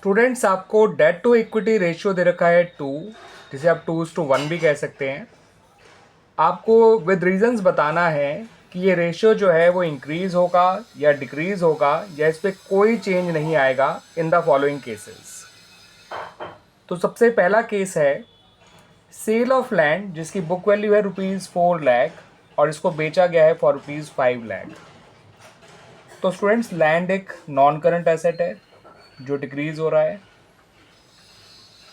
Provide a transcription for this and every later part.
Students, आपको date to equity ratio दे रखा है 2, जिसे आप 2:1 भी कह सकते हैं। आपको विद रीजंस बताना है कि ये रेशियो जो है वो इंक्रीज होगा या डिक्रीज होगा या इस पर कोई चेंज नहीं आएगा इन द फॉलोइंग केसेस। तो सबसे पहला केस है सेल ऑफ लैंड, जिसकी बुक वैल्यू है ₹4 लाख और इसको बेचा गया है फॉर ₹5 लाख। तो स्टूडेंट्स, लैंड एक नॉन करंट एसेट है जो डिक्रीज हो रहा है,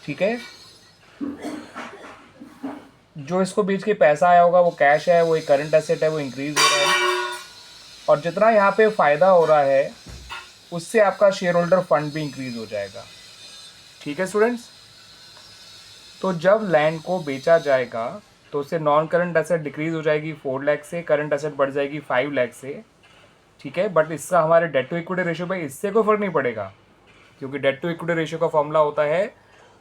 ठीक है। जो इसको बेच के पैसा आया होगा वो कैश है, वो एक करंट एसेट है, वो इंक्रीज हो रहा है। और जितना यहाँ पे फ़ायदा हो रहा है उससे आपका शेयर होल्डर फंड भी इंक्रीज हो जाएगा, ठीक है स्टूडेंट्स। तो जब लैंड को बेचा जाएगा तो उससे नॉन करंट एसेट डिक्रीज हो जाएगी 4 लाख से, करंट एसेट बढ़ जाएगी 5 लाख से, ठीक है। बट इसका हमारे डेट टू इक्विटी रेशियो पे इससे कोई फर्क नहीं पड़ेगा, क्योंकि डेट टू इक्विटी रेशियो का फॉर्मूला होता है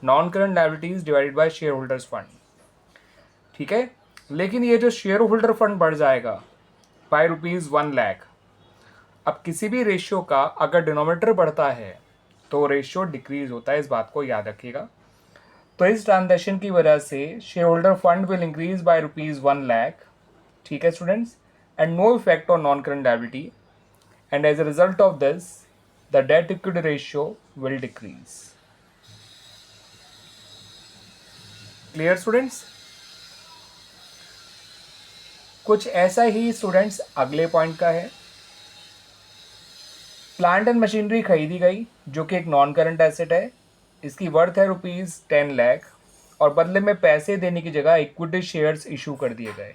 non current liabilities divided by share holders fund, ठीक है। लेकिन ये जो शेयर होल्डर फंड बढ़ जाएगा बाय ₹1 लाख, अब किसी भी रेशियो का अगर डिनोमिनेटर बढ़ता है तो रेशियो डिक्रीज होता है, इस बात को याद रखिएगा। तो इस ट्रांजैक्शन की वजह से shareholder fund will increase by ₹1 lakh, ठीक है students, and no effect on non current liability, and as a result of this the debt equity ratio will decrease. Clear students? कुछ ऐसा ही स्टूडेंट्स अगले पॉइंट का है। प्लांट एंड मशीनरी खरीदी गई जो कि एक नॉन करंट एसेट है, इसकी वर्थ है ₹10 लाख और बदले में पैसे देने की जगह इक्विटी शेयर्स इशू कर दिए गए।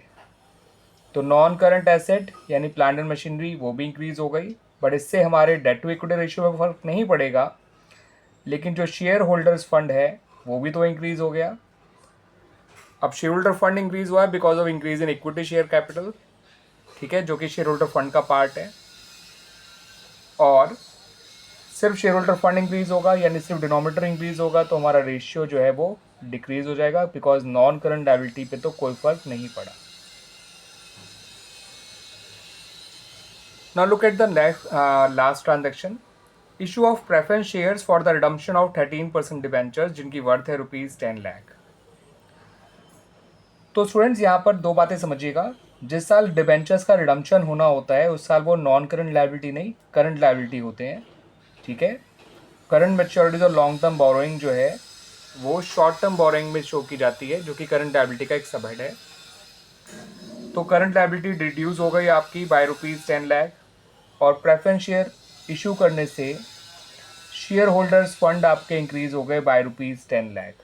तो नॉन करंट एसेट यानी प्लांट एंड मशीनरी वो भी इंक्रीज हो गई, बट इससे हमारे डेट टू इक्विटी रेशियो में फर्क नहीं पड़ेगा। लेकिन जो शेयर होल्डर्स फंड है वो भी तो इंक्रीज हो गया। अब शेयर होल्डर फंड इंक्रीज हुआ है because of increase in equity share capital, ठीक है, जो कि शेयर होल्डर फंड का पार्ट है। और सिर्फ शेयर होल्डर फंड इंक्रीज होगा यानी सिर्फ डिनोमिनेटर इंक्रीज होगा तो हमारा रेशियो जो है वो डिक्रीज हो जाएगा, बिकॉज नॉन करंट लायबिलिटी पे तो कोई फर्क नहीं पड़ा। Now look at the last transaction, issue of preference shares for the redemption of 13% debentures जिनकी वर्थ है ₹10 लाख। तो स्टूडेंट्स, यहाँ पर दो बातें समझिएगा। जिस साल डिबेंचर्स का रिडम्पशन होना होता है उस साल वो नॉन करंट लायबिलिटी नहीं करंट लायबिलिटी होते हैं, ठीक है। करंट मैच्योरिटीज और लॉन्ग टर्म बोरोइंग जो है वो शॉर्ट टर्म बोरोइंग में शो की जाती है, जो कि करंट लायबिलिटी का एक सबहेड है। तो करंट लायबिलिटी रिड्यूस हो गई आपकी बाय ₹10 लाख, और प्रेफरेंस शेयर इशू करने से शेयर होल्डर्स फंड आपके इंक्रीज हो गए बाय ₹10 लाख।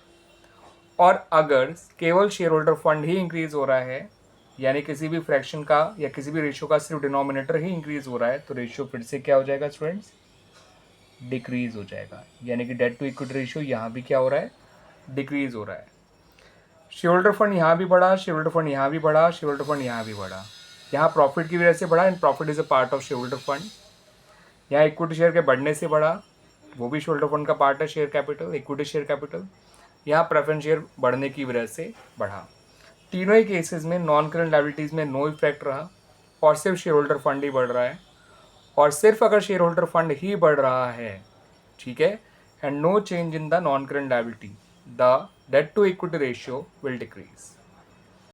और अगर केवल शेयर होल्डर फंड ही इंक्रीज हो रहा है, यानी किसी भी फ्रैक्शन का या किसी भी रेशियो का सिर्फ डिनोमिनेटर ही इंक्रीज हो रहा है, तो रेशियो फिर से क्या हो जाएगा स्टूडेंट्स? डिक्रीज हो जाएगा। यानी कि डेट टू इक्विटी रेशियो यहाँ भी क्या हो रहा है? डिक्रीज हो रहा है। शेयर होल्डर फंड यहाँ भी बढ़ा, शेयर होल्डर फंड यहाँ भी बढ़ा, शेयर होल्डर फंड यहाँ भी बढ़ा। यहाँ प्रॉफिट की वजह से बढ़ा, and profit is a part of share holder fund. यहाँ इक्विटी शेयर के बढ़ने से बढ़ा, वो भी शेयर होल्डर फंड का पार्ट है, share capital, equity share capital. यहाँ प्रेफरेंस शेयर बढ़ने की वजह से बढ़ा। तीनों ही केसेस में नॉन करंट लायबिलिटीज़ में नो इफेक्ट रहा और सिर्फ शेयर होल्डर फंड ही बढ़ रहा है। और सिर्फ अगर शेयर होल्डर फंड ही बढ़ रहा है, ठीक है, and no change in the non current liability, the debt to equity ratio will decrease.